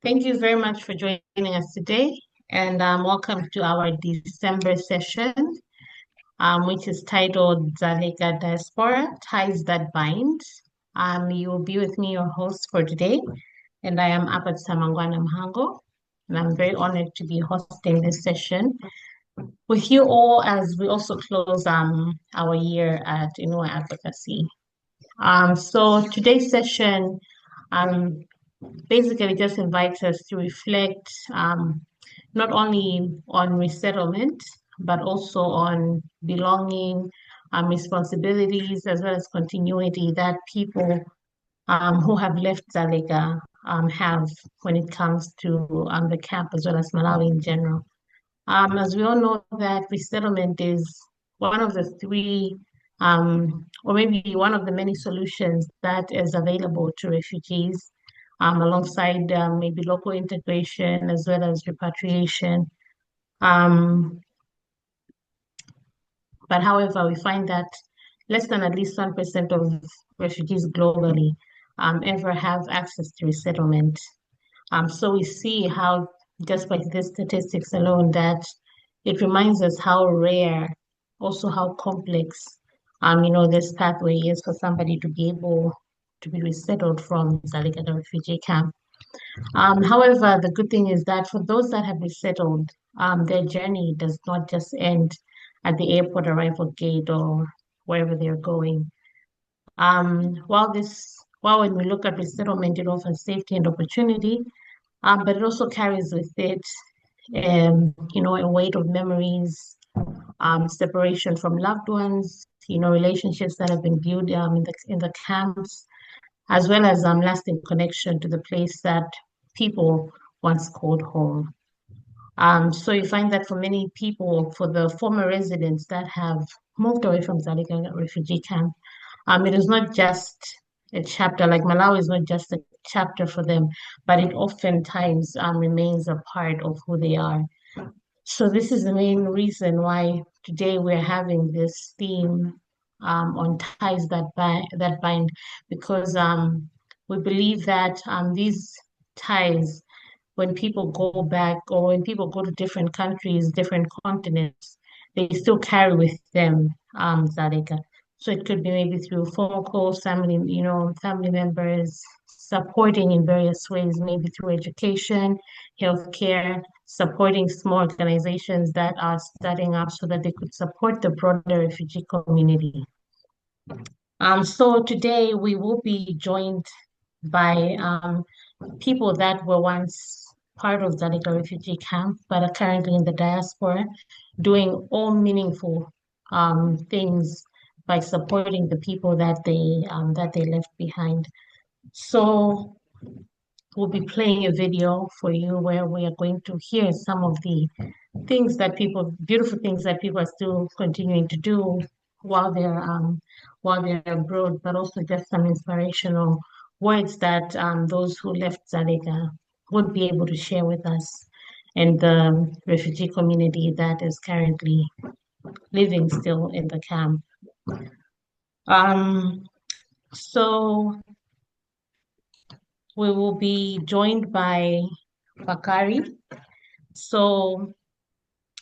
Thank you very much for joining us today, and welcome to our December session, which is titled Zaleka Diaspora Ties That Bind. You will be with me, your host for today, and I am Apat Samangwana Mhango, and I'm very honored to be hosting this session with you all as we also close our year at Advocacy. So today's session um, basically just invites us to reflect not only on resettlement, but also on belonging, responsibilities, as well as continuity that people who have left Zalega have when it comes to the camp as well as Malawi in general. As we all know that resettlement is one of the three, or maybe one of the many solutions that is available to refugees, alongside maybe local integration as well as repatriation. Um, but however, we find that less than at least 1% of refugees globally ever have access to resettlement. So we see how, just by the statistics alone, that it reminds us how rare, also how complex, this pathway is for somebody to be able to be resettled from Zaligada refugee camp. However, the good thing is that for those that have resettled, their journey does not just end at the airport arrival gate or wherever they're going. While when we look at resettlement, it offers safety and opportunity, but it also carries with it, a weight of memories, separation from loved ones, relationships that have been built in the camps, as well as lasting connection to the place that people once called home. So you find that for many people, for the former residents that have moved away from Zalika refugee camp, it is not just a chapter, like Malawi is not just a chapter for them, but it oftentimes remains a part of who they are. So this is the main reason why today we're having this theme on ties that bind, because we believe that these ties, when people go back or when people go to different countries, different continents, they still carry with them Zareka. So it could be maybe through phone calls, family members supporting in various ways, maybe through education, healthcare, supporting small organizations that are starting up so that they could support the broader refugee community. So today we will be joined by people that were once part of Zadika refugee camp, but are currently in the diaspora, doing all meaningful things by supporting the people that they left behind. So we'll be playing a video for you where we are going to hear some of the beautiful things that people are still continuing to do while they're um, while they're abroad, but also just some inspirational words that those who left Zalega would be able to share with us and the refugee community that is currently living still in the camp. Um, so we will be joined by Bakari. So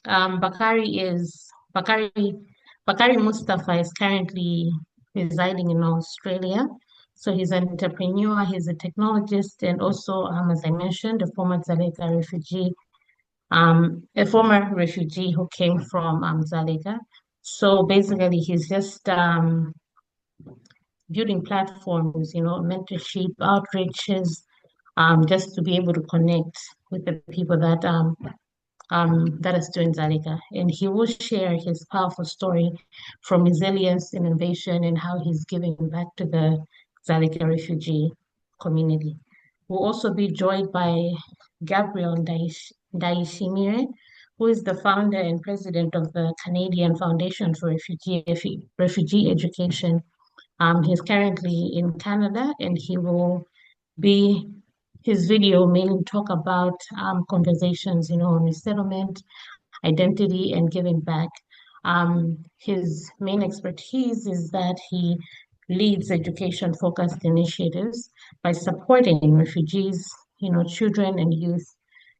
Bakari Bakari Mustafa is currently residing in Australia. So he's an entrepreneur, he's a technologist, and also, as I mentioned, a former refugee who came from Zaleka. So basically, he's just building platforms, mentorship, outreaches, just to be able to connect with the people that is doing Zalika. And he will share his powerful story from resilience, innovation, and how he's giving back to the Zalika refugee community. We'll also be joined by Gabriel Daishimire, who is the founder and president of the Canadian Foundation for Refugee Education. He's currently in Canada, and be his video mainly talk about conversations, on resettlement, identity, and giving back. His main expertise is that he leads education-focused initiatives by supporting refugees children and youth.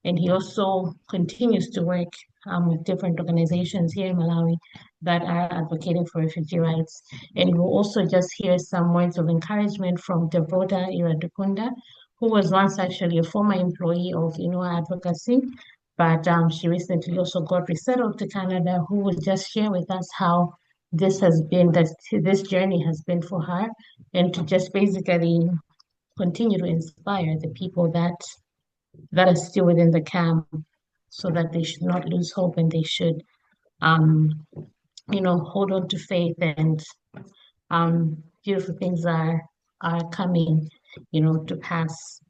And he also continues to work with different organizations here in Malawi that are advocating for refugee rights. And we'll also just hear some words of encouragement from Devota Iradukunda, who was once actually a former employee of Advocacy, but she recently also got resettled to Canada, who will just share with us how this journey has been for her, and to just basically continue to inspire the people that are still within the camp, so that they should not lose hope, and they should um hold on to faith, and beautiful things are coming to pass.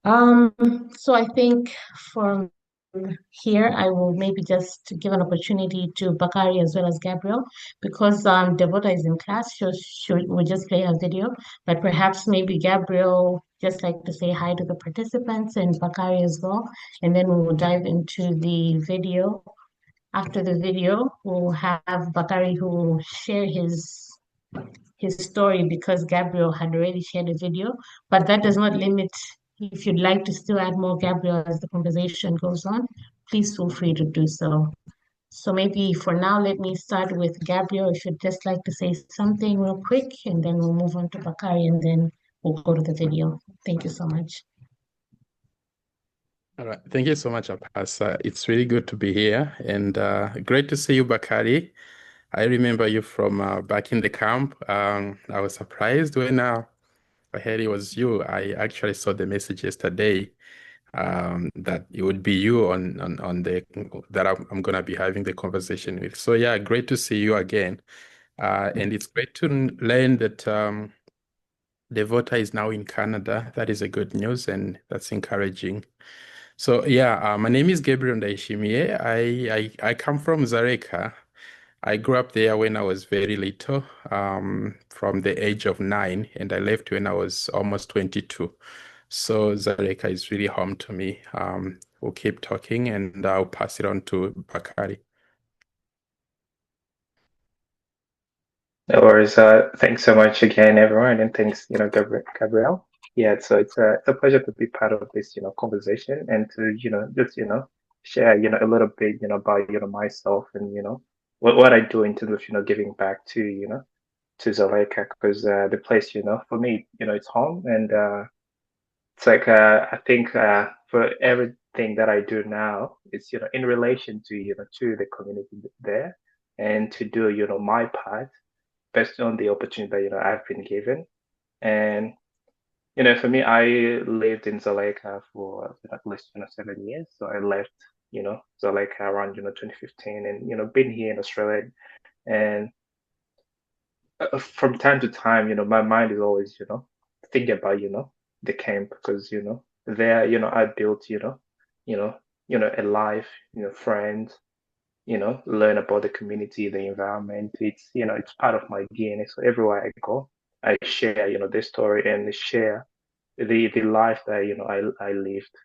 So I think from here, I will maybe just give an opportunity to Bakari as well as Gabriel, because Devota is in class. We'll just play her video, but perhaps maybe Gabriel just like to say hi to the participants, and Bakari as well, and then we will dive into the video. After the video, we'll have Bakari who will share his story, because Gabriel had already shared a video, but that does not limit. If you'd like to still add more, Gabriel, as the conversation goes on, please feel free to do so. So maybe for now, let me start with Gabriel. If you'd just like to say something real quick, and then we'll move on to Bakari, and then we'll go to the video. Thank you so much. All right. Thank you so much, Apasa. It's really good to be here, and great to see you, Bakari. I remember you from back in the camp. I was surprised when I heard it was you. I actually saw the message yesterday that it would be you on the that I'm gonna be having the conversation with. So yeah, great to see you again. And it's great to learn that Devota is now in Canada. That is a good news, and that's encouraging. So yeah, my name is Gabriel Ndaishimie. I come from Zareka. I grew up there when I was very little, from the age of 9, and I left when I was almost 22. So Zareka is really home to me. We'll keep talking, and I'll pass it on to Bakari. No worries. Thanks so much again, everyone, and thanks, Gabriel. Yeah, so it's a pleasure to be part of this, conversation, and to, just, share, a little bit, about, myself, and, what I do in terms of, giving back to, to Zaleka, because the place, for me, it's home, and it's like I think for everything that I do now, it's, in relation to, to the community there, and to do, my part based on the opportunity that I've been given. And for me, I lived in Zalaika for at least 7 years. So I left Zalaika around 2015, and been here in Australia. And from time to time, my mind is always thinking about the camp, because there I built you know a life, friends, learn about the community, the environment. It's, it's part of my DNA. So everywhere I go, I share, this story, and share the life that, I lived.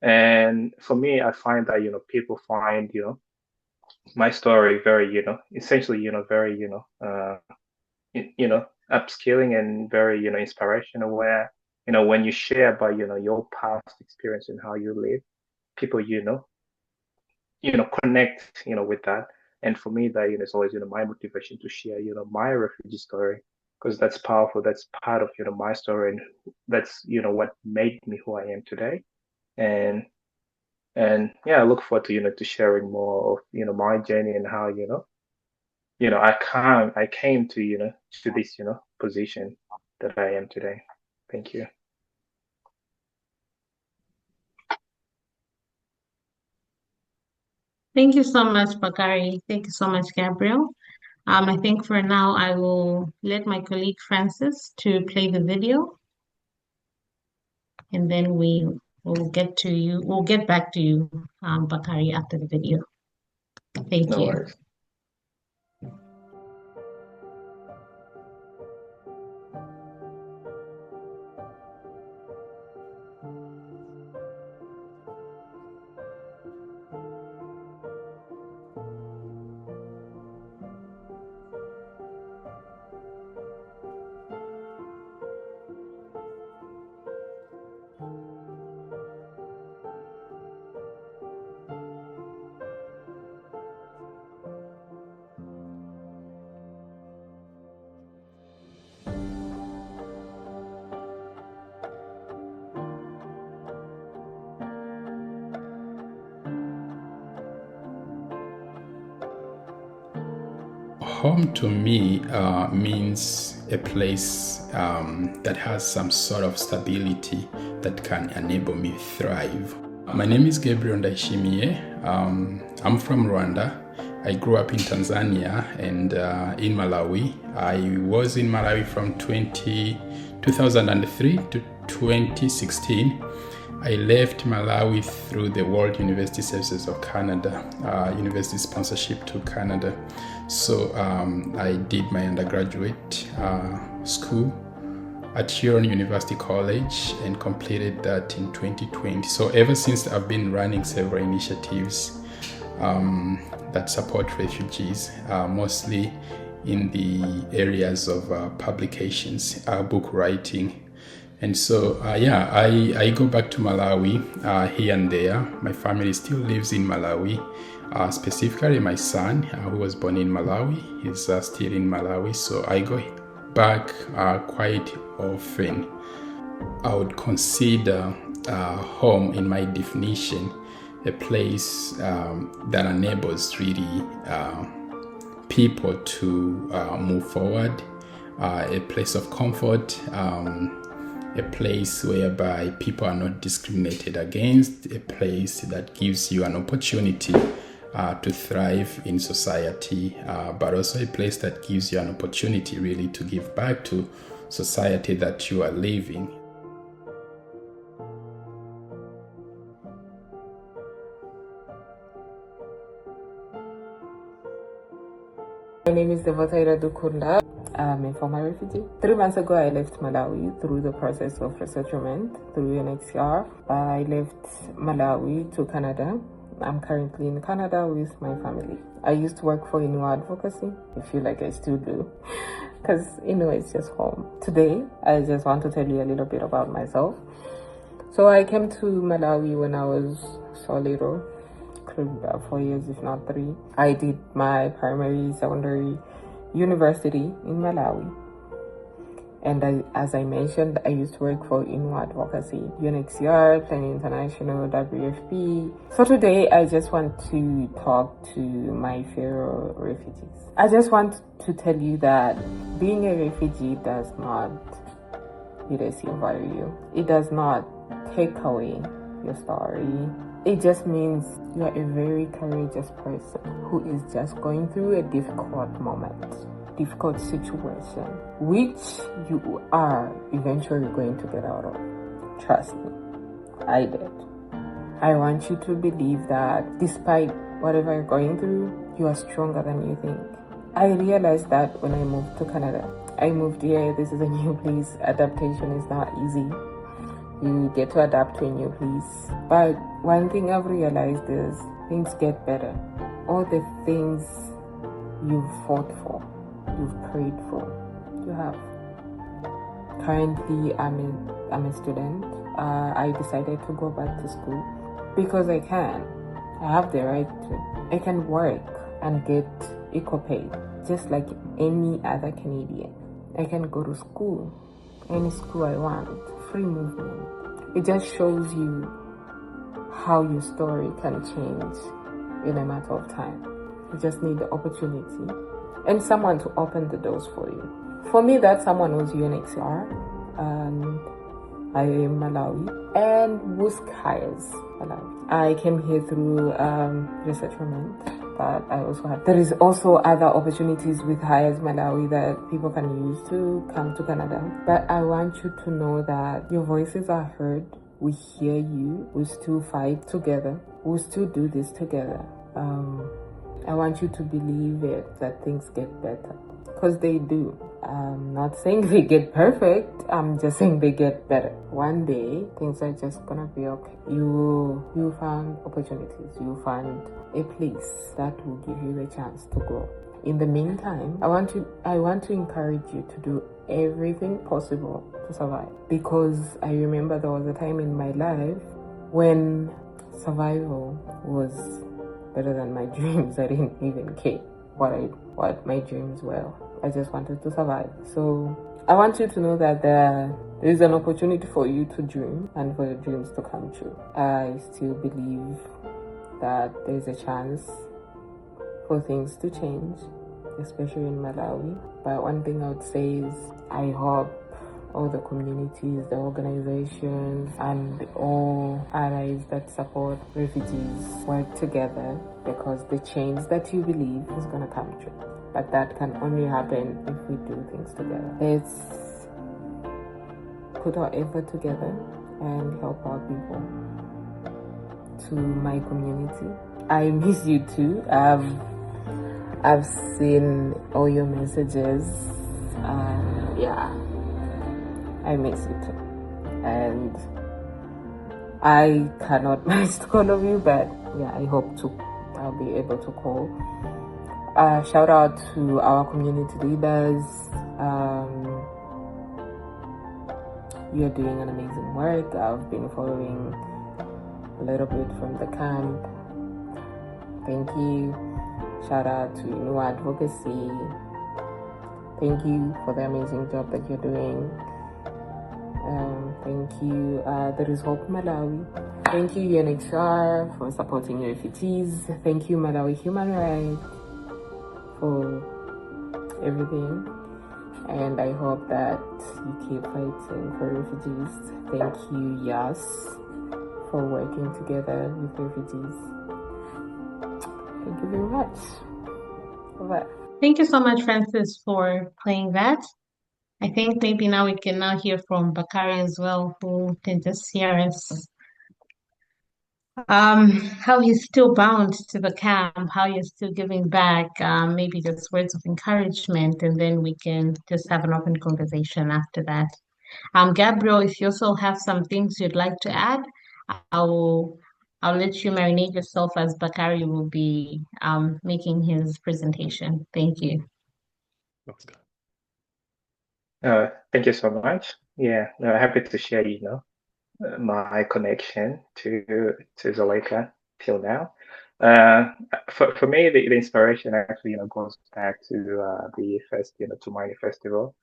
And for me, I find that, people find, my story very, essentially, very, upskilling, and very, inspirational, where, when you share about, your past experience and how you live, people, connect, with that. And for me, that, it's always, my motivation to share, my refugee story, because that's powerful. That's part of, my story, and that's, what made me who I am today. And yeah, I look forward to, to sharing more of, my journey, and how, I came to, to this, position that I am today. Thank you. Thank you so much, Bakari. Thank you so much, Gabriel. I think for now, I will let my colleague Francis to play the video, and then we will get to you. We'll get back to you, Bakari, after the video. Thank No you. worries. home to me means a place that has some sort of stability that can enable me thrive. My name is Gabriel Ndaishimiye. I'm from Rwanda. I grew up in Tanzania and in Malawi. I was in Malawi from 2003 to 2016. I left Malawi through the World University Services of Canada, university sponsorship to Canada. So I did my undergraduate school at Huron University College and completed that in 2020. So ever since, I've been running several initiatives that support refugees, mostly in the areas of publications, book writing. And so, I go back to Malawi here and there. My family still lives in Malawi. Specifically, my son, who was born in Malawi, is still in Malawi. So I go back quite often. I would consider home, in my definition, a place that enables really people to move forward, a place of comfort, a place whereby people are not discriminated against, a place that gives you an opportunity to thrive in society, but also a place that gives you an opportunity really to give back to society that you are living. My name is Devotayra Dukunda. I'm a former refugee. 3 months ago, I left Malawi through the process of resettlement through UNHCR. I left Malawi to Canada. I'm currently in Canada with my family. I used to work for Advocacy. I feel like I still do, because it's just home. Today, I just want to tell you a little bit about myself. So I came to Malawi when I was so little, about 4 years, if not 3. I did my primary, secondary, university in Malawi. And as I mentioned, I used to work for Advocacy, UNHCR, Planning International, WFP. So today, I just want to talk to my fellow refugees. I just want to tell you that being a refugee does not value you. It does not take away your story. It just means you are a very courageous person who is just going through a difficult moment, difficult situation, which you are eventually going to get out of. Trust me, I did. I want you to believe that despite whatever you're going through, you are stronger than you think. I realized that when I moved to Canada. I moved here, this is a new place, adaptation is not easy. You get to adapt to a new place. But one thing I've realized is things get better. All the things you've fought for, you've prayed for, you have. Currently, I'm a student. I decided to go back to school because I can. I have the right to. I can work and get equal pay, just like any other Canadian. I can go to school, any school I want, free movement. It just shows you how your story can change in a matter of time. You just need the opportunity and someone to open the doors for you. For me, that someone was UNHCR, and I am Malawi, and Wuskayas, Malawi. I came here through resettlement. But I also have. There is also other opportunities with Hires Malawi that people can use to come to Canada. But I want you to know that your voices are heard. We hear you. We still fight together. We still do this together. I want you to believe it, that things get better. Because they do. I'm not saying they get perfect. I'm just saying they get better. One day, things are just gonna be okay. You find opportunities. You find a place that will give you the chance to grow. In the meantime, I want to encourage you to do everything possible to survive. Because I remember there was a time in my life when survival was better than my dreams. I didn't even care what my dreams were. I just wanted to survive. So I want you to know that there is an opportunity for you to dream and for your dreams to come true. I still believe that there's a chance for things to change. especially in Malawi. But one thing I would say is I hope all the communities, the organizations, and all allies that support refugees work together, because the change that you believe is going to come true. But that can only happen if we do things together. Let's put our effort together and help our people. To my community, I miss you too. I've seen all your messages, and yeah, I miss you too. And I cannot manage to call of you, but yeah, I hope I'll be able to call. Shout out to our community leaders. You're doing an amazing work. I've been following a little bit from the camp. Thank you. Shout out to New Advocacy. Thank you for the amazing job that you're doing. Thank you. There is Hope Malawi. Thank you, UNHCR, for supporting refugees. Thank you, Malawi Human Rights, for everything. And I hope that you keep fighting for refugees. Thank you, Yas, for working together with refugees. Thank you very much. Bye-bye. Thank you so much, Francis, for playing that. I think maybe now we can now hear from Bakari as well, who can just hear us. How he's still bound to the camp, how you're still giving back, maybe just words of encouragement, and then we can just have an open conversation after that. Gabriel, if you also have some things you'd like to add, I'll let you marinate yourself as Bakari will be making his presentation. Thank you. That's good. Thank you so much. Yeah, happy to share, my connection to Zuleika till now. For me, the inspiration actually, goes back to the first, Tumaini Festival.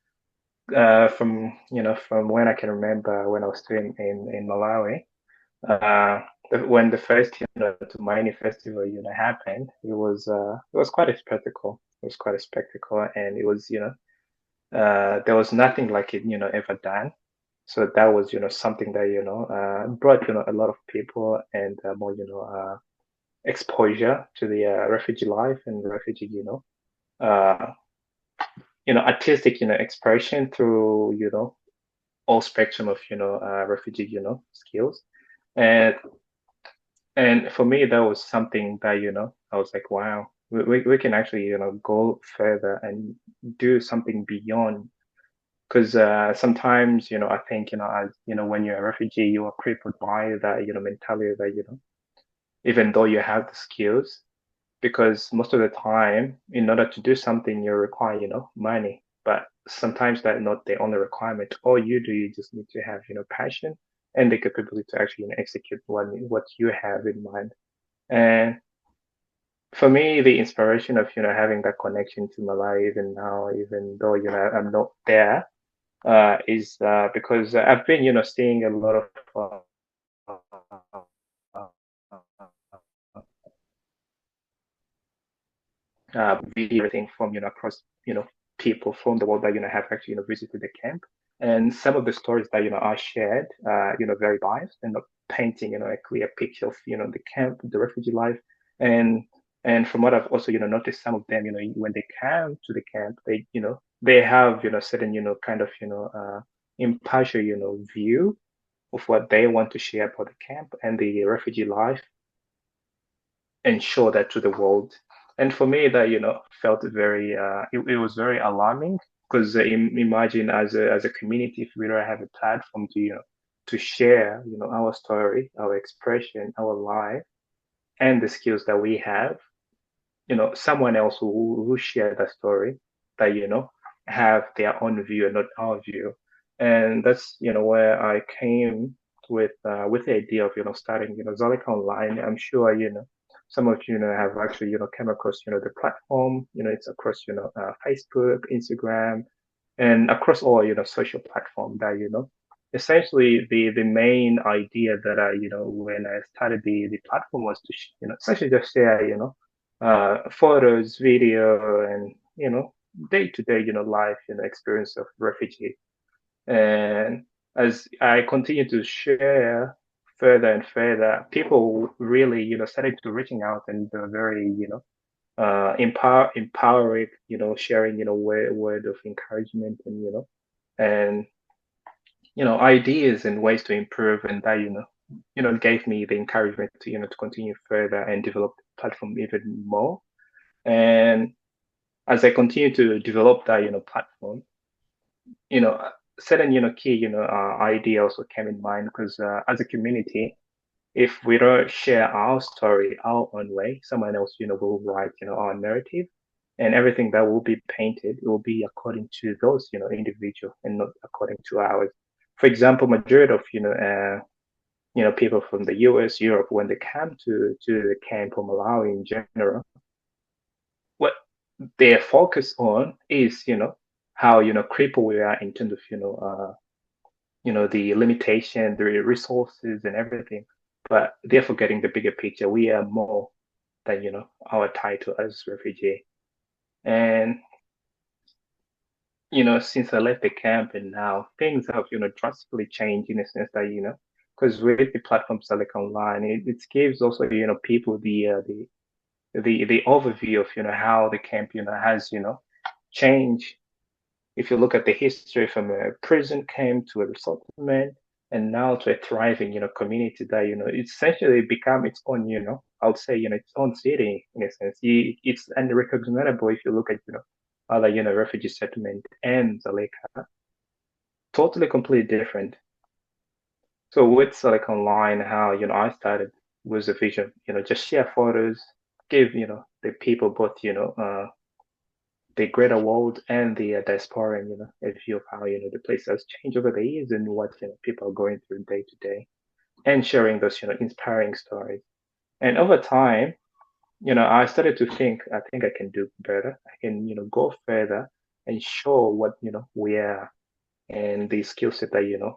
From when I can remember when I was still in Malawi. When the first, Tumaini Festival, happened, it was quite a spectacle. It was quite a spectacle, and it was, there was nothing like it, ever done. So that was, something that, brought, a lot of people and more, exposure to the refugee life and refugee, artistic, expression through, all spectrum of, refugee, skills. And for me, that was something that, I was like, wow, we can actually, go further and do something beyond. Because sometimes, I think, as when you're a refugee, you are crippled by that, mentality that, even though you have the skills, because most of the time, in order to do something, you require, money. But sometimes that's not the only requirement. All you do, you just need to have, passion and the capability to actually execute what you have in mind. And for me, the inspiration of, having that connection to Malawi even now, even though, I'm not there, is because I've been, seeing a lot of video everything from, across, people from the world that, have actually, visited the camp. And some of the stories that, are shared, very biased and not painting, a clear picture of, the camp, the refugee life. And from what I've also, noticed, some of them, when they come to the camp, they have, certain, kind of, impartial, view of what they want to share about the camp and the refugee life and show that to the world. And for me, that, felt very, it was very alarming, because imagine as a community, if we don't have a platform to, to share, our story, our expression, our life, and the skills that we have, someone else who share that story, that, have their own view and not our view. And that's, where I came with the idea of, starting, Zalika Online. I'm sure, some of you, have actually, came across, the platform, it's across, Facebook, Instagram, and across all, social platform that, essentially the main idea that I, when I started the platform was to, essentially just share, photos, video, and, day-to-day, life, experience of refugee. And as I continue to share further and further, people really, started to reaching out, and they're very, empowering, sharing, word of encouragement, and, and, ideas and ways to improve. And that, gave me the encouragement to, to continue further and develop the platform even more. And as I continue to develop that, platform, certain, key, idea also came in mind, because as a community, if we don't share our story our own way, someone else, will write, our narrative, and everything that will be painted will be according to those, individual, and not according to ours. For example, majority of, people from the US, Europe, when they come to the camp or Malawi in general, what they're focused on is, how, crippled we are in terms of, the limitation, the resources and everything. But they're forgetting the bigger picture. We are more than, our title as refugee. And, since I left the camp and now things have, drastically changed, in a sense that, because with the platform Select Online, it gives also, people the overview of, how the camp, has, changed. If you look at the history from a prison camp to a resettlement, and now to a thriving, community that, it's essentially become its own, I would say, its own city, in a sense. It's unrecognizable if you look at, other, refugee settlement and Zaleka. Totally completely different. So with Select Online, how, I started was a vision, just share photos, give, the people both, the greater world and the diaspora, and, a view of how, the place has changed over the years and what, people are going through day to day, and sharing those, inspiring stories. And over time, I started to think, I think I can do better. I can, go further and show what, we are, and the skill set that,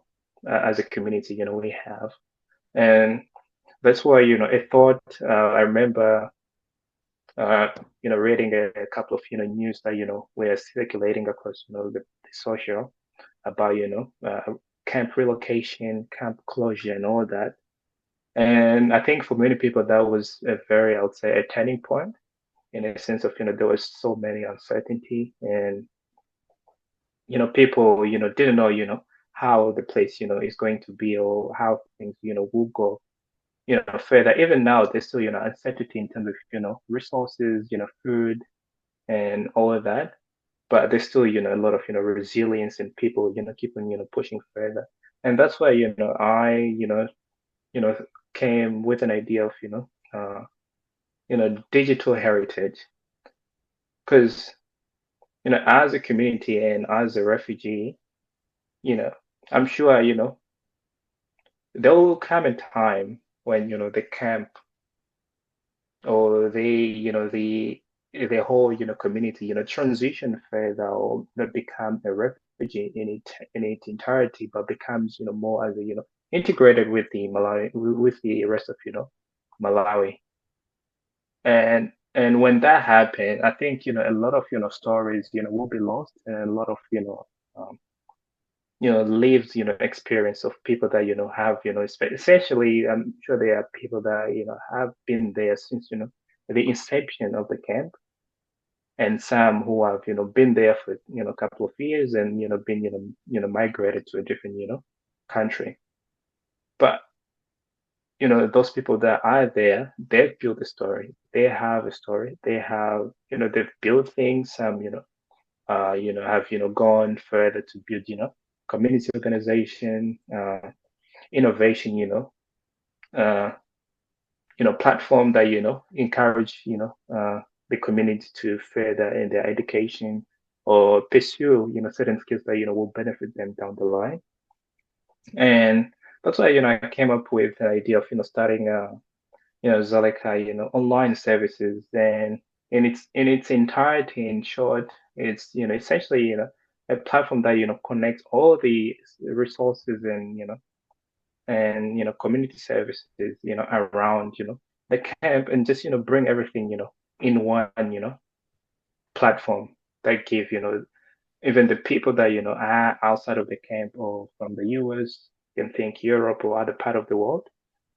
as a community, we have. And that's why, I thought, I remember, reading a couple of, news that, were circulating across, the social about, camp relocation, camp closure, and all that. And I think for many people, that was a very, I would say, a turning point, in a sense of, there was so many uncertainty, and, people, didn't know, how the place, is going to be, or how things, will go, further. Even now, there's still, uncertainty in terms of, resources, food, and all of that. But there's still, a lot of, resilience, and people, keep on, pushing further. And that's why, I, came with an idea of, digital heritage. Because, as a community and as a refugee, I'm sure, there will come a time when, the camp, or the whole, community, transition further, or not become a refugee in its entirety, but becomes, more as a, integrated with the Malawi, with the rest of, Malawi. And when that happened, I think, a lot of, stories, will be lost, and a lot of, um, lived, experience of people that, have, essentially, I'm sure there are people that, have been there since, the inception of the camp, and some who have, been there for, a couple of years, and, been, migrated to a different, country. But, those people that are there, they've built a story. They have a story. They have, they've built things. Some, have, gone further to build, community organization, innovation, platform that, encourage, the community to further in their education, or pursue, certain skills that, will benefit them down the line. And that's why, I came up with the idea of, starting, Zaleka, online services. And in its entirety, in short, it's, essentially, a platform that, connects all the resources, and, and, community services, around, the camp, and just, bring everything, in one, platform. that give, even the people that, are outside of the camp or from the US, can think Europe or other part of the world,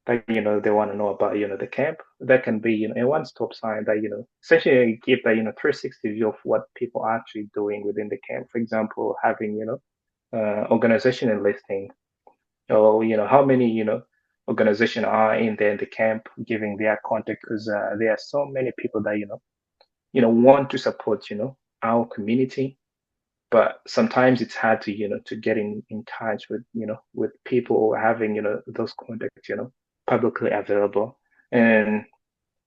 that, they want to know about, the camp. That can be, a one-stop sign that, essentially give that, 360 view of what people are actually doing within the camp. For example, having, organizational listing, or, how many, organization are in there in the camp, giving their contact, because there are so many people that, want to support, our community, but sometimes it's hard to, to get in touch with, with people, or having, those contacts, publicly available. And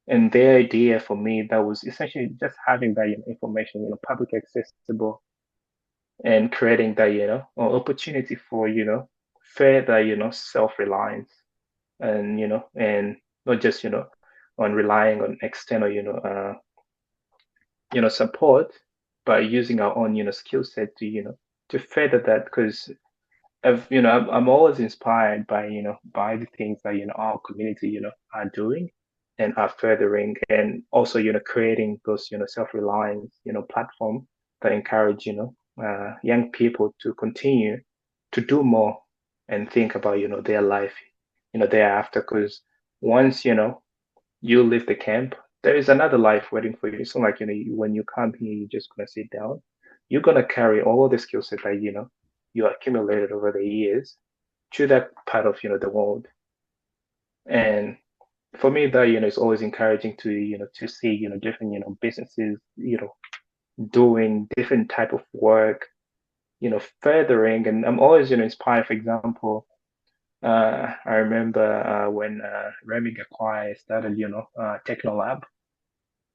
the idea for me, that was essentially just having that, information, public accessible, and creating that, opportunity for, further, self-reliance, and, and not just, on relying on external, support, but using our own, skill set to, to further that. Because I'm always inspired by, by the things that, our community, are doing and are furthering, and also, creating those, self-reliance, platform that encourage, young people to continue to do more and think about, their life, thereafter. Because once, you leave the camp, there is another life waiting for you. It's not like, when you come here, you're just gonna sit down. You're gonna carry all the skill set that, you accumulated over the years to that part of, the world. And for me, that, it's always encouraging to, to see, different, businesses, doing different type of work, furthering. And I'm always, inspired. For example, I remember when Remy Gakwai started, Technolab.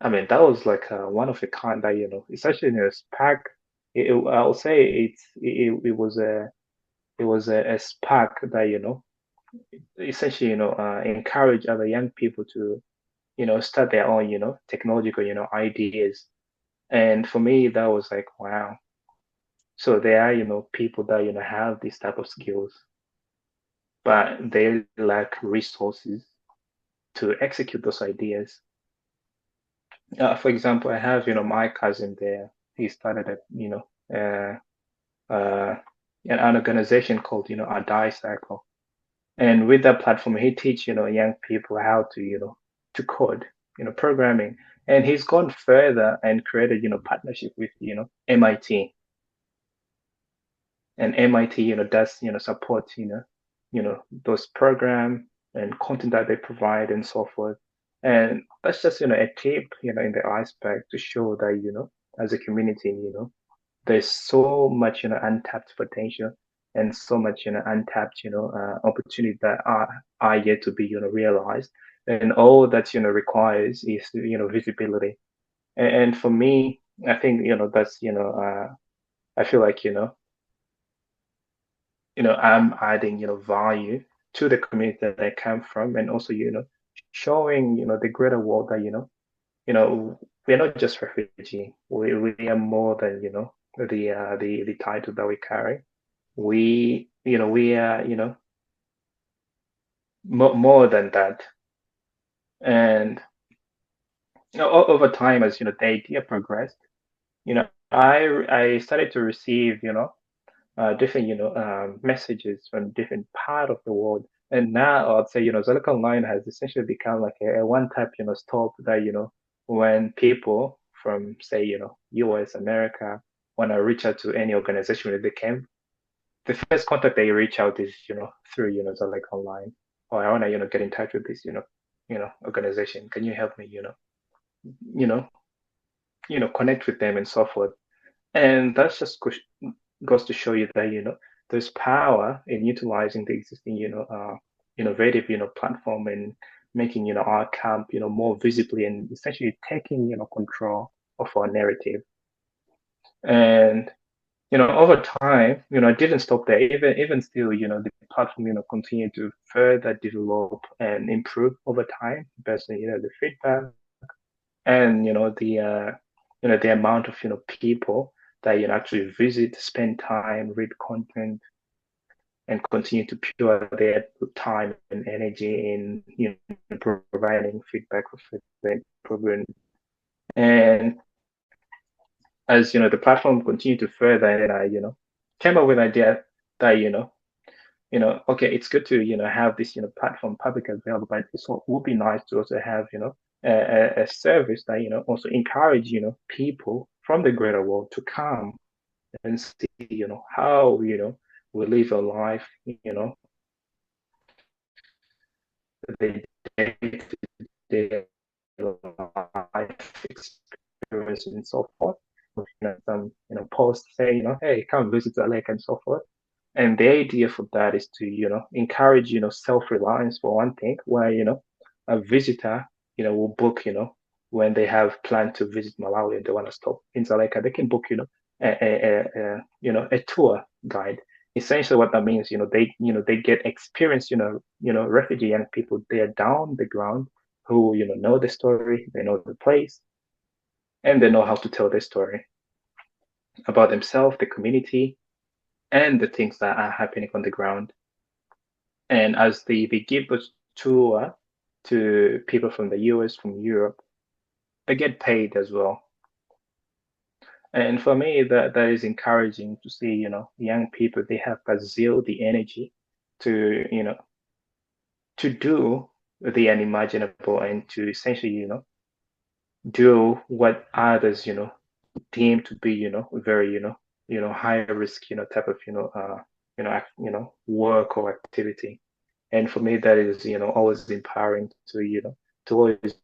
I mean, that was like one of a kind that, it's actually, spark. I'll say it was a spark that, essentially, encourage other young people to, start their own, technological, ideas. And for me, that was like, wow. So there are, people that, have these type of skills, but they lack resources to execute those ideas. For example, I have, my cousin there. He started an organization called, a Die Cycle. And with that platform, he teach, young people how to, to code, programming. And he's gone further and created, partnership with, MIT. And MIT, does, support, those program and content that they provide and so forth. And that's just, a tip, in the iceberg to show that, as a community, there's so much, untapped potential, and so much, untapped, opportunity that are yet to be, realized. And all that, requires is, visibility. And for me, I think, that's, I feel like, I'm adding, value to the community that I come from, and also, showing, the greater world that, we're not just refugee. We are more than, the title that we carry. We are, more than that. And over time, as, the idea progressed, I started to receive, different, messages from different part of the world. And now I'd say, Zolika Online has essentially become like a one-type, stop that, when people from, say, US, America, want to reach out to any organization within the camp, the first contact they reach out is, through, Zolika Online. Or I want to, get in touch with this, organization. Can you help me, you know, connect with them and so forth. And that's just goes to show you that, there's power in utilizing the existing, innovative, platform, and making, our camp, more visibly, and essentially taking, control of our narrative. And, over time, I didn't stop there. Even still, the platform, continued to further develop and improve over time based on, the feedback, and, the amount of, people that, actually visit, spend time, read content, and continue to pour their time and energy in, providing feedback for the improvement. And as the platform continued to further, and I came up with an idea that okay, it's good to have this platform public available, but it would be nice to also have a service that also encourage people from the greater world to come and see how we live a life, the day-to-day life experience and so forth. Some posts say hey, come visit the lake and so forth. And the idea for that is to encourage self-reliance for one thing, where a visitor will book when they have planned to visit Malawi and they want to stop in Zaleka, they can book a tour guide. Essentially, what that means, they get experience, refugee young people. They are down the ground who know the story, they know the place, and they know how to tell their story about themselves, the community, and the things that are happening on the ground. And as they give a tour to people from the US, from Europe, they get paid as well. And for me, that is encouraging to see, young people, they have the zeal, the energy to, to do the unimaginable and to essentially, do what others, deem to be, very, high risk, type of, work or activity. And for me, that is, always empowering to always,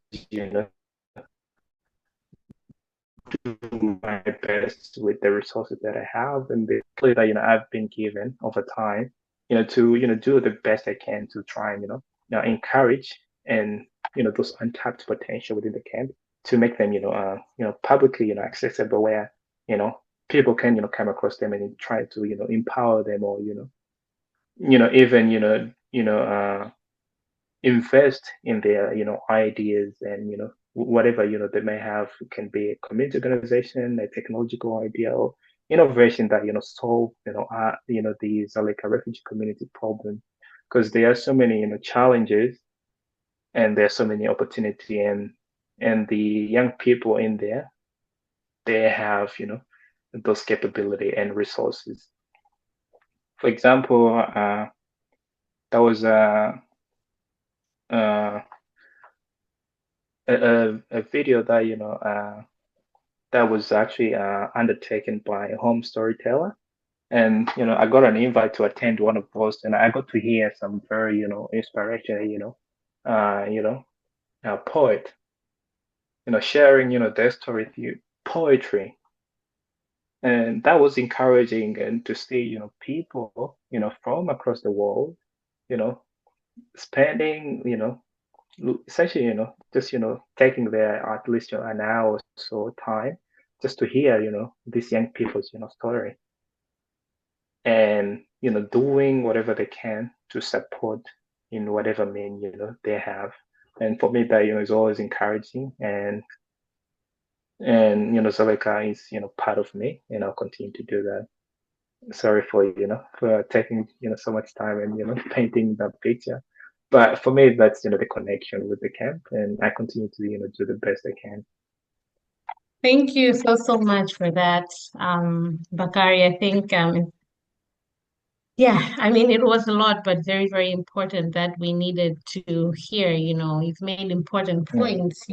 do my best with the resources that I have and the play that I've been given over time, to do the best I can to try and encourage and those untapped potential within the camp to make them publicly accessible, where people can come across them and try to empower them, or even invest in their ideas and whatever they may have. It can be a community organization, a technological idea, or innovation that solve the Zaleka refugee community problem, because there are so many challenges and there are so many opportunity, and the young people in there, they have those capability and resources. For example, there was uh, a video that that was actually undertaken by a home storyteller, and I got an invite to attend one of those, and I got to hear some very inspirational poet sharing their story through poetry, and that was encouraging, and to see people from across the world spending essentially just taking their at least an hour or so time just to hear these young people's story, and doing whatever they can to support in whatever mean they have. And for me, that is always encouraging, and Zaleka is part of me, and I'll continue to do that. Sorry for for taking so much time and painting that picture, but for me, that's the connection with the camp, and I continue to do the best I can. Thank you so much for that, Bakari. I think yeah, I mean, it was a lot, but very important that we needed to hear. You've made important points,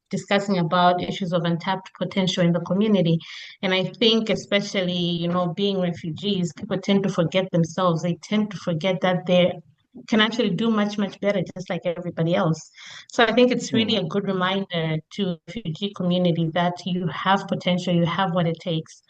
discussing about issues of untapped potential in the community. And I think especially, being refugees, people tend to forget themselves. They tend to forget that they can actually do much better, just like everybody else. So I think it's really a good reminder to the refugee community that you have potential, you have what it takes.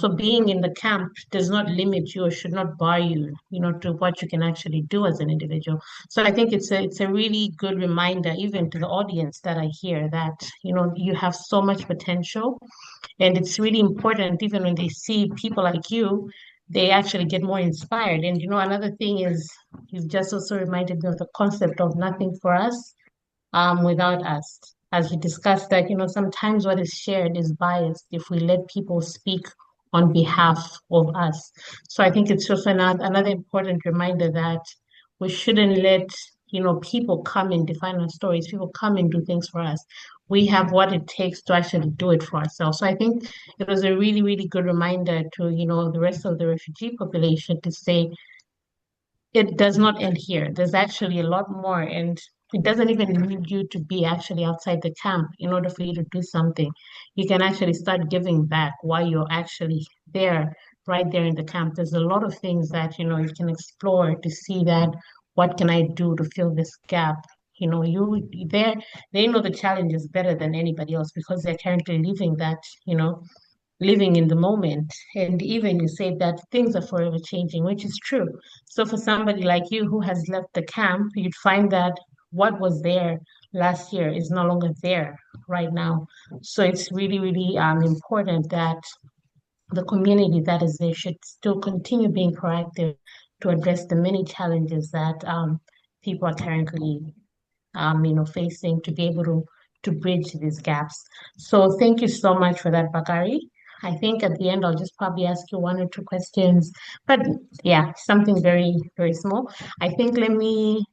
So being in the camp does not limit you or should not bar you, to what you can actually do as an individual. So I think it's a really good reminder, even to the audience that I hear, that you have so much potential, and it's really important. Even when they see people like you, they actually get more inspired. And another thing is, you've just also reminded me of the concept of nothing for us without us. As we discussed that, sometimes what is shared is biased if we let people speak on behalf of us. So I think it's just another important reminder that we shouldn't let, people come and define our stories, people come and do things for us. we have what it takes to actually do it for ourselves. So I think it was a really, really good reminder to, the rest of the refugee population to say it does not end here. There's actually a lot more, and it doesn't even need you to be actually outside the camp in order for you to do something. You can actually start giving back while you're actually there, right there in the camp. There's a lot of things that, you can explore to see that what can I do to fill this gap? There they know the challenges better than anybody else because they're currently living that, living in the moment. And even you say that things are forever changing, which is true. So for somebody like you who has left the camp, you'd find that what was there last year is no longer there right now. So it's really, really important that the community that is there should still continue being proactive to address the many challenges that people are currently facing to be able to bridge these gaps. So thank you so much for that, Bakari. I think at the end I'll just probably ask you one or two questions, but yeah, something very, very small. I think let me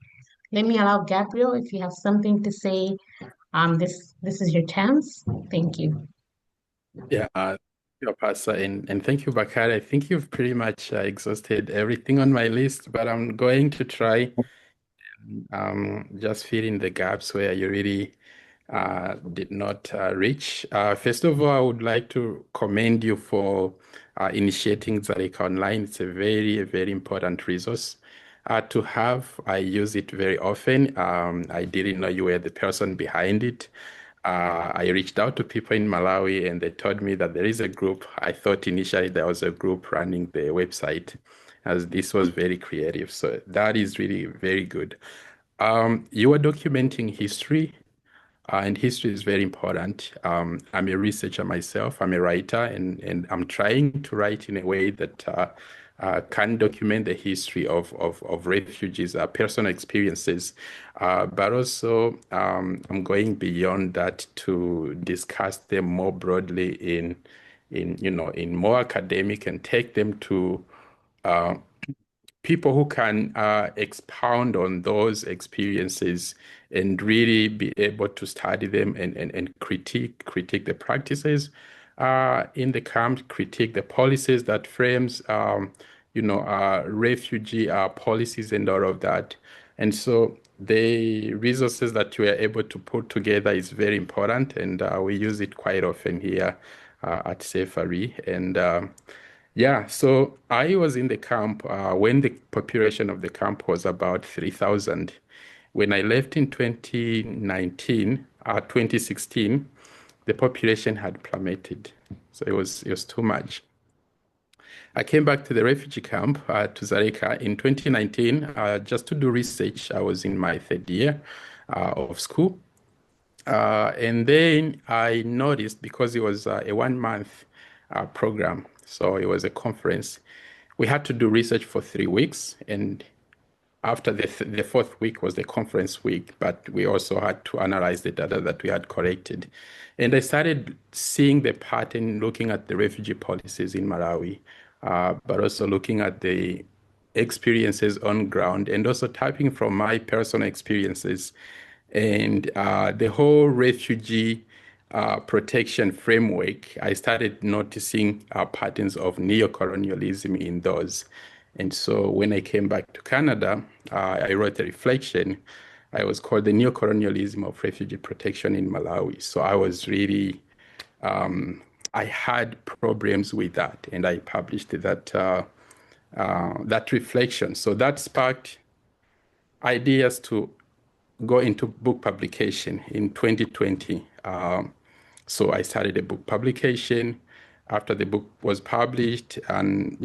allow Gabriel if you have something to say. This is your chance. Thank you. Yeah, your Pastor, and thank you, Bakari. I think you've pretty much exhausted everything on my list, but I'm going to try just fill in the gaps where you really did not reach. First of all, I would like to commend you for initiating Zareka Online. It's a very, very important resource to have. I use it very often. I didn't know you were the person behind it. I reached out to people in Malawi and they told me that there is a group. I thought initially there was a group running the website, as this was very creative. So that is really very good. You are documenting history, and history is very important. I'm a researcher myself, I'm a writer, and I'm trying to write in a way that can document the history of refugees, personal experiences, but also I'm going beyond that to discuss them more broadly in more academic and take them to people who can expound on those experiences and really be able to study them and critique the practices in the camp, critique the policies that frames refugee policies and all of that. And so the resources that we are able to put together is very important, and we use it quite often here at Safari. And yeah, so I was in the camp when the population of the camp was about 3,000. When I left in 2016, the population had plummeted. So it was too much. I came back to the refugee camp to Zareka in 2019 just to do research. I was in my third year of school. And then I noticed, because it was a 1 month program, so it was a conference, we had to do research for 3 weeks. And after the fourth week was the conference week, but we also had to analyze the data that we had collected. And I started seeing the pattern, looking at the refugee policies in Malawi, but also looking at the experiences on ground and also tapping from my personal experiences and the whole refugee protection framework. I started noticing patterns of neocolonialism in those. And so when I came back to Canada, I wrote a reflection. I was called The Neocolonialism of Refugee Protection in Malawi. So I was really, I had problems with that, and I published that reflection. So that sparked ideas to go into book publication in 2020. So I started a book publication. After the book was published, and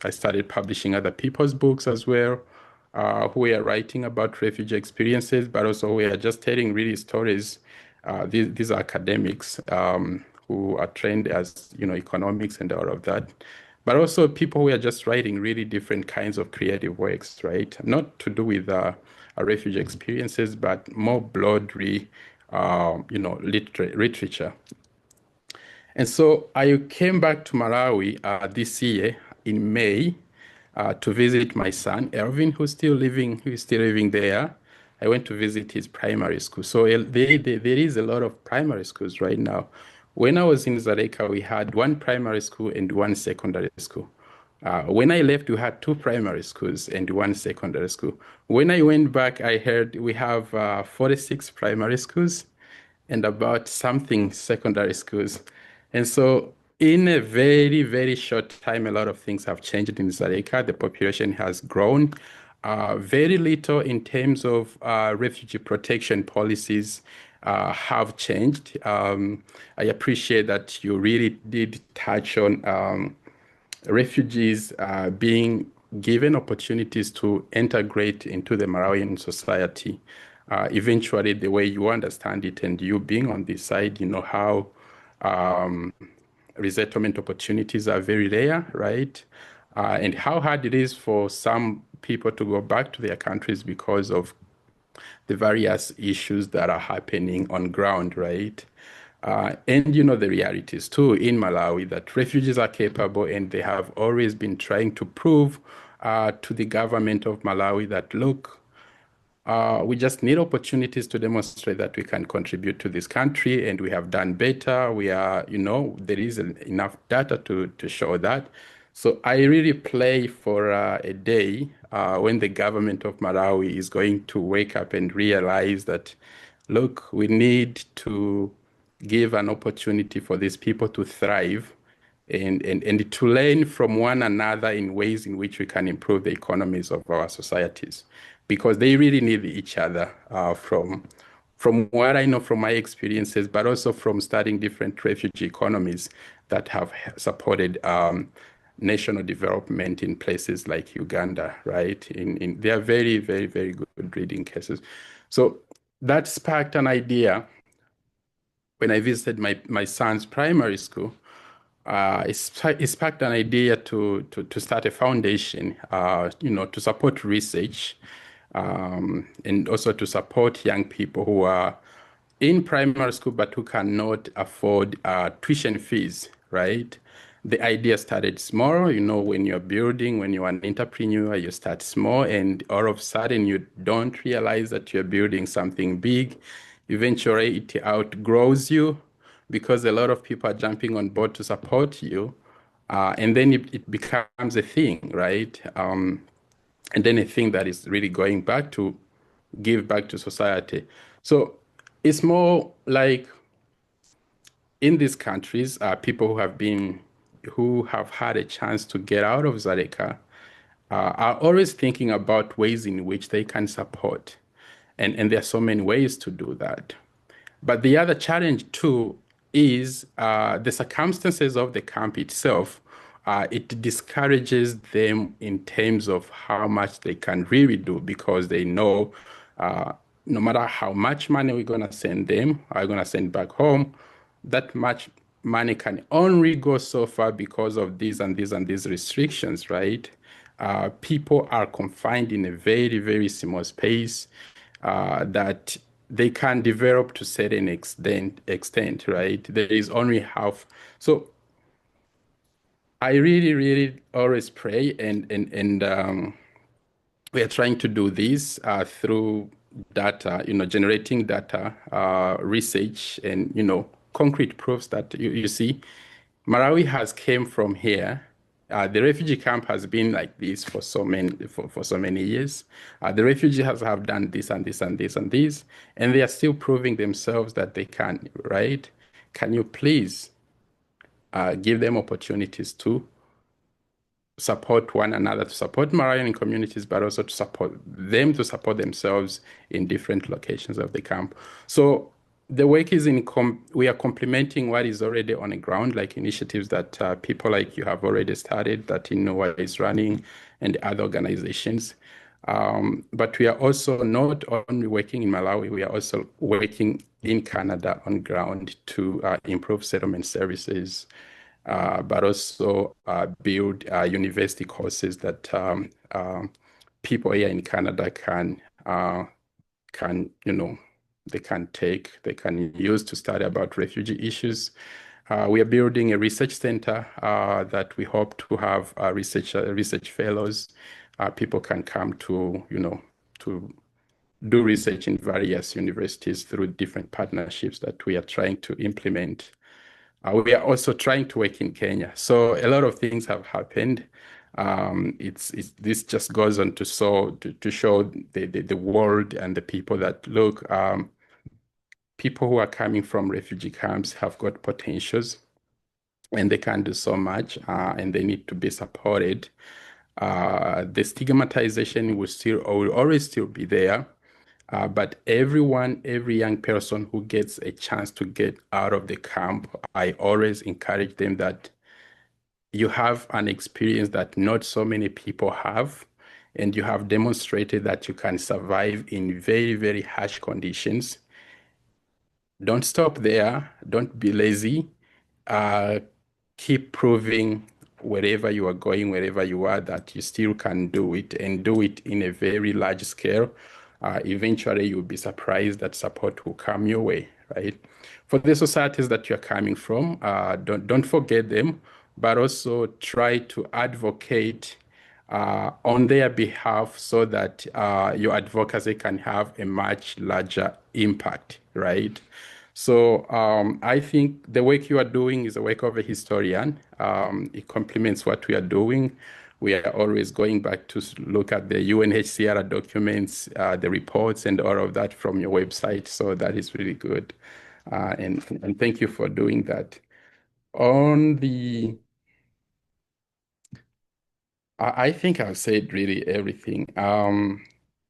I started publishing other people's books as well, who are writing about refugee experiences, but also we are just telling really stories. These are academics who are trained as economics and all of that, but also people who are just writing really different kinds of creative works, right? Not to do with refugee experiences, but more broadly, literature. And so I came back to Malawi this year in May to visit my son, Ervin, who's still living there. I went to visit his primary school. So there is a lot of primary schools right now. When I was in Zareka, we had one primary school and one secondary school. When I left, we had two primary schools and one secondary school. When I went back, I heard we have 46 primary schools and about something secondary schools. And so in a very, very short time, a lot of things have changed in Zareka. The population has grown. Very little in terms of refugee protection policies have changed. I appreciate that you really did touch on refugees being given opportunities to integrate into the Malawian society. Eventually, the way you understand it, and you being on this side, you know how resettlement opportunities are very rare, right? And how hard it is for some people to go back to their countries because of the various issues that are happening on ground, right? And you know the realities too in Malawi that refugees are capable, and they have always been trying to prove to the government of Malawi that, look, we just need opportunities to demonstrate that we can contribute to this country, and we have done better. We are, you know, there is enough data to show that. So I really play for a day when the government of Malawi is going to wake up and realize that, look, we need to give an opportunity for these people to thrive and to learn from one another in ways in which we can improve the economies of our societies, because they really need each other from what I know from my experiences, but also from studying different refugee economies that have supported national development in places like Uganda, right? They are very, very, very good reading cases. So that sparked an idea when I visited my son's primary school. It sparked an idea to start a foundation, you know, to support research, and also to support young people who are in primary school but who cannot afford tuition fees, right? The idea started small. You know, when you're building, when you're an entrepreneur, you start small, and all of a sudden you don't realize that you're building something big. Eventually, it outgrows you because a lot of people are jumping on board to support you. And then it becomes a thing, right? And then a thing that is really going back to give back to society. So it's more like in these countries, people who have had a chance to get out of Zareka are always thinking about ways in which they can support. And there are so many ways to do that. But the other challenge too is the circumstances of the camp itself. It discourages them in terms of how much they can really do, because they know no matter how much money we're going to send them, are going to send back home, that much money can only go so far because of these and these and these restrictions, right? People are confined in a very, very small space that they can develop to certain extent, right? There is only half. So I really, really always pray, and we are trying to do this through data, you know, generating data, research, and, you know, concrete proofs that you see. Malawi has came from here. The refugee camp has been like this for so many years. The refugees have done this and this and this and this, and they are still proving themselves that they can, right? Can you please give them opportunities to support one another, to support Malawian communities, but also to support them to support themselves in different locations of the camp. So the work is we are complementing what is already on the ground, like initiatives that people like you have already started, that Innowa is running, and other organizations. But we are also not only working in Malawi, we are also working in Canada on ground to improve settlement services, but also build university courses that people here in Canada can, you know, they can use to study about refugee issues. We are building a research center that we hope to have research fellows. People can come to, you know, to do research in various universities through different partnerships that we are trying to implement. We are also trying to work in Kenya. So a lot of things have happened. This just goes on to show the world and the people that look, people who are coming from refugee camps have got potentials and they can do so much, and they need to be supported. The stigmatization will always still be there. But every young person who gets a chance to get out of the camp, I always encourage them that you have an experience that not so many people have, and you have demonstrated that you can survive in very, very harsh conditions. Don't stop there. Don't be lazy. Keep proving wherever you are going, wherever you are, that you still can do it, and do it in a very large scale. Eventually, you'll be surprised that support will come your way, right? For the societies that you're coming from, don't forget them, but also try to advocate on their behalf so that your advocacy can have a much larger impact, right? So I think the work you are doing is the work of a historian. It complements what we are doing. We are always going back to look at the UNHCR documents, the reports, and all of that from your website. So that is really good. And thank you for doing that. I think I've said really everything. On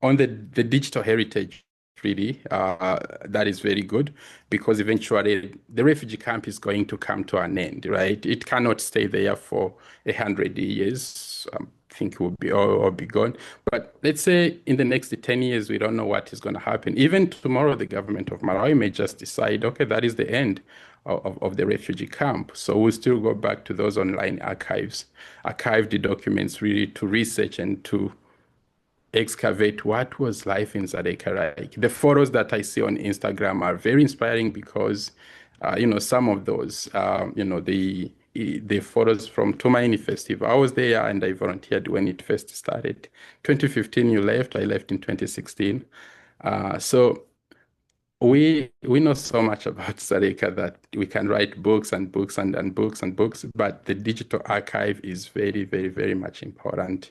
the digital heritage, really, that is very good, because eventually the refugee camp is going to come to an end, right? It cannot stay there for 100 years. I think it will be or be gone. But let's say in the next 10 years, we don't know what is going to happen. Even tomorrow, the government of Malawi may just decide, okay, that is the end of the refugee camp. So we'll still go back to those online archives, archive the documents, really, to research and to excavate what was life in Zadeka like. The photos that I see on Instagram are very inspiring because, some of those, the photos from Tumaini Festival. I was there and I volunteered when it first started. 2015, you left. I left in 2016. So we know so much about Sadeka that we can write books and books and books and books, but the digital archive is very, very, very much important.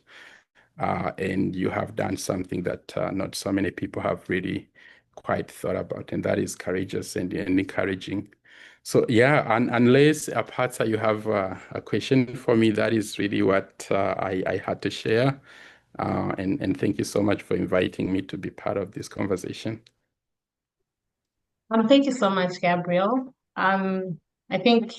And you have done something that not so many people have really quite thought about, and that is courageous and encouraging. So yeah, unless Apatsa, you have a question for me, that is really what I had to share. And thank you so much for inviting me to be part of this conversation. Thank you so much, Gabriel. I think,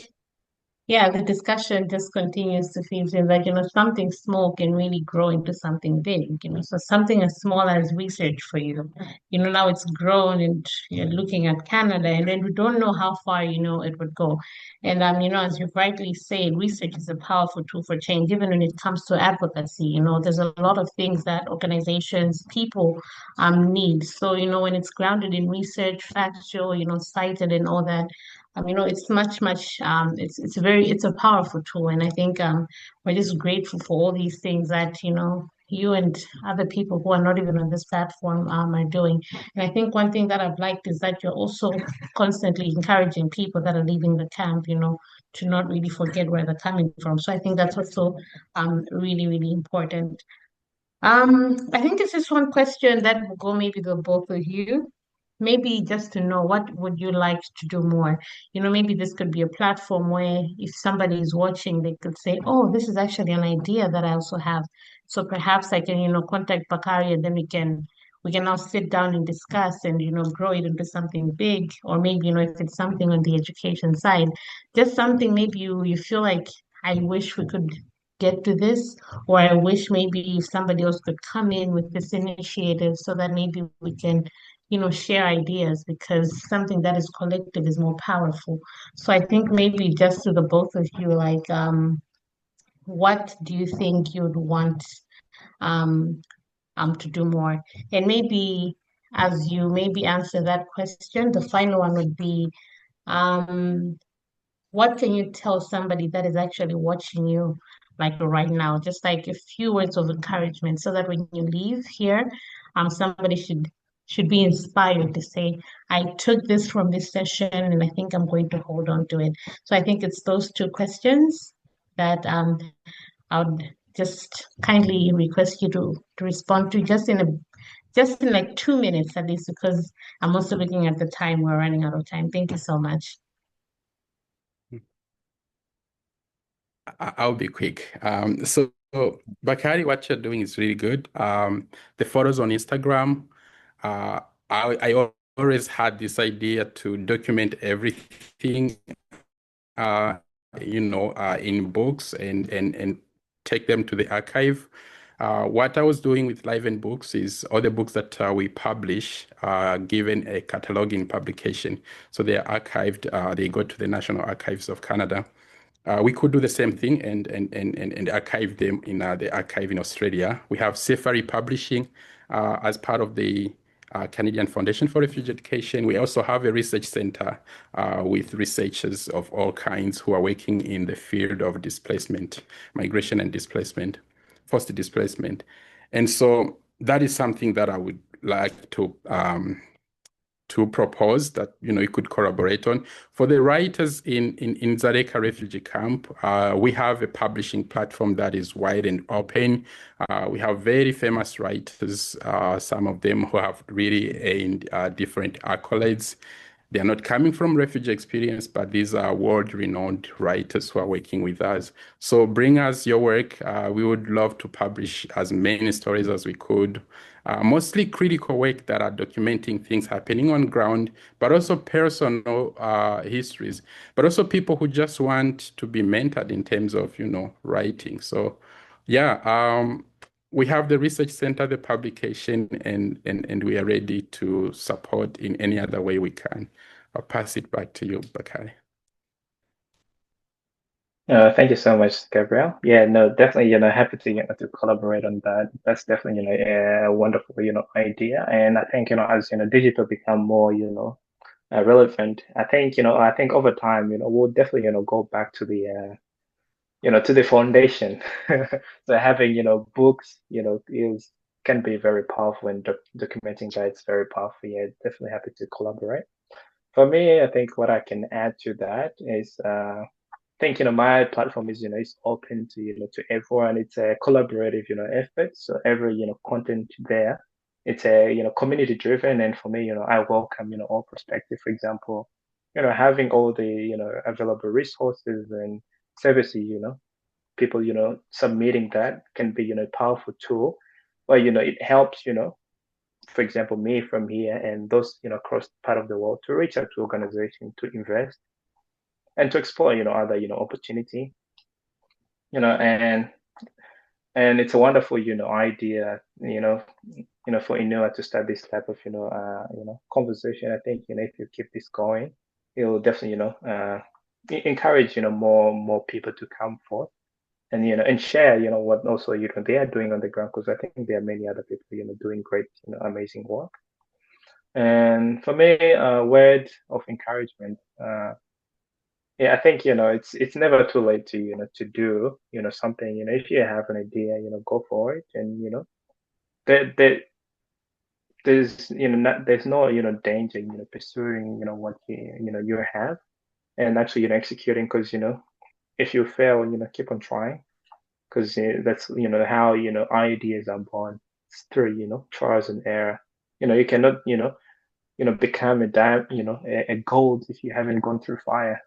yeah, the discussion just continues to feel like, something small can really grow into something big, so something as small as research for you, now it's grown and you're looking at Canada, and then we don't know how far, it would go. And, as you rightly say, research is a powerful tool for change, even when it comes to advocacy. There's a lot of things that organizations, people, need. So, when it's grounded in research, factual, cited and all that, it's much, it's a powerful tool. And I think we're just grateful for all these things that, you and other people who are not even on this platform are doing. And I think one thing that I've liked is that you're also constantly encouraging people that are leaving the camp, to not really forget where they're coming from. So I think that's also really, really important. I think it's just one question that will go maybe to both of you. Maybe just to know, what would you like to do more? Maybe this could be a platform where if somebody is watching, they could say, oh, this is actually an idea that I also have. So perhaps I can, contact Bakari, and then we can now sit down and discuss and, grow it into something big. Or maybe, if it's something on the education side, just something maybe you feel like, I wish we could get to this, or I wish maybe somebody else could come in with this initiative so that maybe we can, share ideas, because something that is collective is more powerful. So I think maybe just to the both of you, like, what do you think you'd want um to do more? And maybe as you maybe answer that question, the final one would be, um what can you tell somebody that is actually watching you, like right now? Just like a few words of encouragement, so that when you leave here, somebody should be inspired to say, I took this from this session and I think I'm going to hold on to it. So I think it's those two questions that I would just kindly request you to respond to just in like 2 minutes at least, because I'm also looking at the time. We're running out of time. Thank you so much. I'll be quick. So Bakari, what you're doing is really good. The photos on Instagram, I always had this idea to document everything, uh, in books and take them to the archive. What I was doing with Live and Books is all the books that we publish are given a cataloging publication. So they are archived, they go to the National Archives of Canada. We could do the same thing and archive them in the archive in Australia. We have Safari Publishing as part of the Canadian Foundation for Refugee Education. We also have a research center with researchers of all kinds who are working in the field of displacement, migration and displacement, forced displacement. And so that is something that I would like to propose that you could collaborate on. For the writers in Zareka refugee camp, we have a publishing platform that is wide and open. We have very famous writers, some of them who have really earned different accolades. They are not coming from refugee experience, but these are world-renowned writers who are working with us. So bring us your work. We would love to publish as many stories as we could. Mostly critical work that are documenting things happening on ground, but also personal histories, but also people who just want to be mentored in terms of, writing. So yeah, we have the research center, the publication, and we are ready to support in any other way we can. I'll pass it back to you, Bakari. Thank you so much, Gabriel. Yeah, no, definitely, happy to collaborate on that. That's definitely, a wonderful, idea. And I think, as, digital become more, relevant, I think over time, we'll definitely, go back to to the foundation. So having, books, is can be very powerful, and documenting that it's very powerful. Yeah, definitely happy to collaborate. For me, I think what I can add to that is, think my platform is is open to to everyone. It's a collaborative effort, so every content there, it's a community driven. And for me, I welcome all perspective. For example, having all the available resources and services, people submitting that can be a powerful tool. But it helps for example, me from here and those across part of the world to reach out to organizations to invest and to explore other opportunity, and it's a wonderful idea, for Inua to start this type of conversation. I think if you keep this going, it will definitely encourage more people to come forth and and share what also they are doing on the ground, because I think there are many other people doing great amazing work. And for me, word of encouragement, yeah, I think it's never too late to to do something. If you have an idea, go for it. And there, there there's there's no danger pursuing what you have, and actually executing, because if you fail, keep on trying, because that's how ideas are born. It's through trials and error. You cannot become a gold if you haven't gone through fire.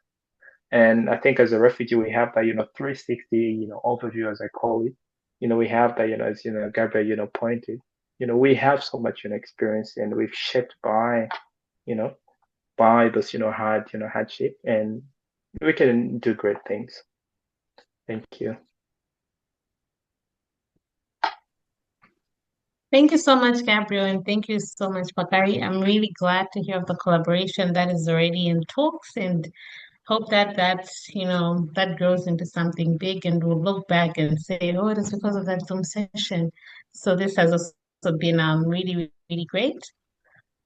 And I think as a refugee, we have that 360 overview, as I call it. We have that as Gabriel pointed. We have so much experience, and we've shaped by by those hardship, and we can do great things. Thank you. Thank you so much, Gabriel, and thank you so much, Bakari. I'm really glad to hear of the collaboration that is already in talks, and hope that that grows into something big, and we'll look back and say, oh, it is because of that Zoom session. So this has also been really, really great.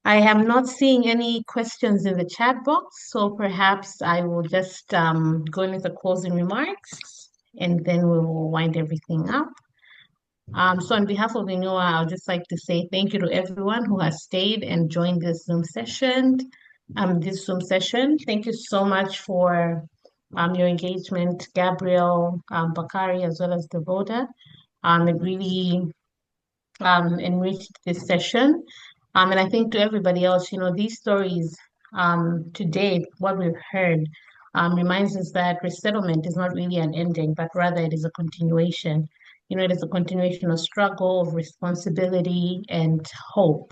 I am not seeing any questions in the chat box, so perhaps I will just go into the closing remarks, and then we will wind everything up. So on behalf of Inua, I would just like to say thank you to everyone who has stayed and joined this Zoom session. Thank you so much for your engagement, Gabriel, Bakari, as well as Devoda. It really enriched this session. And I think to everybody else, these stories today, what we've heard, reminds us that resettlement is not really an ending, but rather it is a continuation. It is a continuation of struggle, of responsibility, and hope.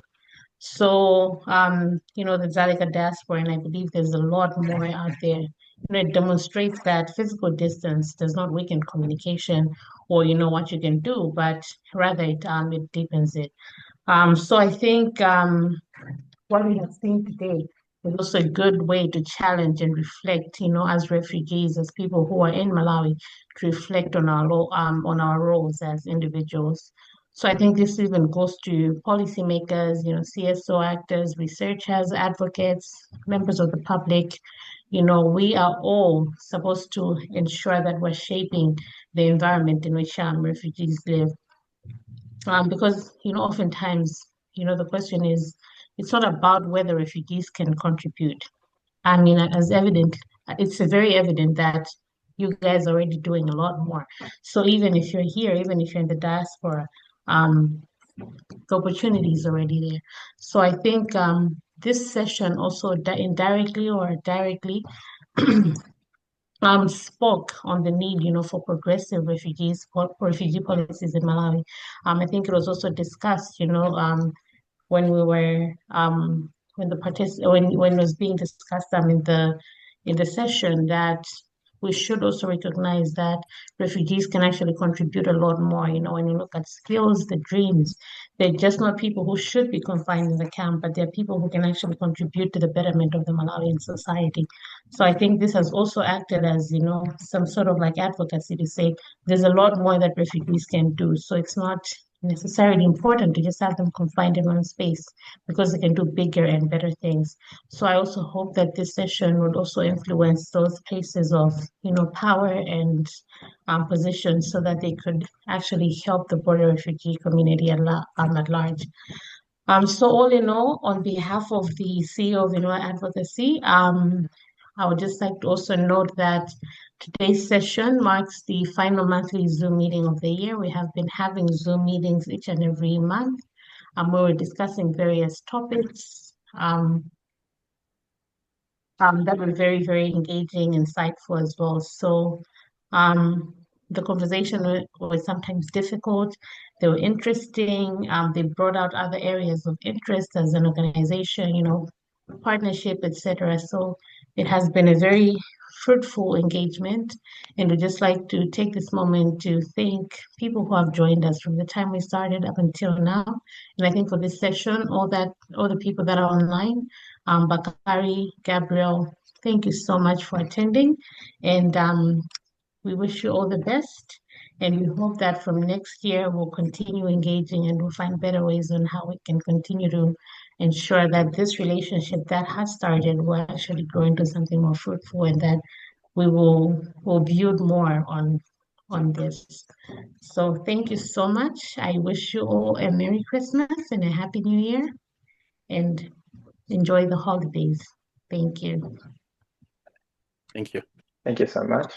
So, the Zalika diaspora, and I believe there's a lot more out there. It demonstrates that physical distance does not weaken communication or what you can do, but rather it deepens it. So I think what we have seen today is also a good way to challenge and reflect, as refugees, as people who are in Malawi, to reflect on on our roles as individuals. So I think this even goes to policymakers, CSO actors, researchers, advocates, members of the public. We are all supposed to ensure that we're shaping the environment in which refugees live. Because, oftentimes, the question is, it's not about whether refugees can contribute. I mean, it's very evident that you guys are already doing a lot more. So even if you're here, even if you're in the diaspora, um, the opportunity is already there. So I think this session also indirectly or directly spoke on the need, for progressive refugee policies in Malawi. I think it was also discussed, when we were when it was being discussed in the session, that we should also recognize that refugees can actually contribute a lot more. When you look at skills, the dreams, they're just not people who should be confined in the camp, but they're people who can actually contribute to the betterment of the Malawian society. So I think this has also acted as, some sort of like advocacy to say there's a lot more that refugees can do. So it's not necessarily important to just have them confined in one space, because they can do bigger and better things. So I also hope that this session would also influence those places of, power and positions, so that they could actually help the border refugee community at large. So all in all, on behalf of the CEO of Advocacy, I would just like to also note that today's session marks the final monthly Zoom meeting of the year. We have been having Zoom meetings each and every month, where we're discussing various topics that were very, very engaging, insightful as well. So the conversation was sometimes difficult. They were interesting. They brought out other areas of interest as an organization, partnership, etc. So it has been a very fruitful engagement, and we'd just like to take this moment to thank people who have joined us from the time we started up until now. And I think for this session, all the people that are online, Bakari, Gabriel, thank you so much for attending, and we wish you all the best. And we hope that from next year we'll continue engaging and we'll find better ways on how we can continue to ensure that this relationship that has started will actually grow into something more fruitful, and that will build more on this. So thank you so much. I wish you all a Merry Christmas and a Happy New Year, and enjoy the holidays. Thank you. Thank you. Thank you so much.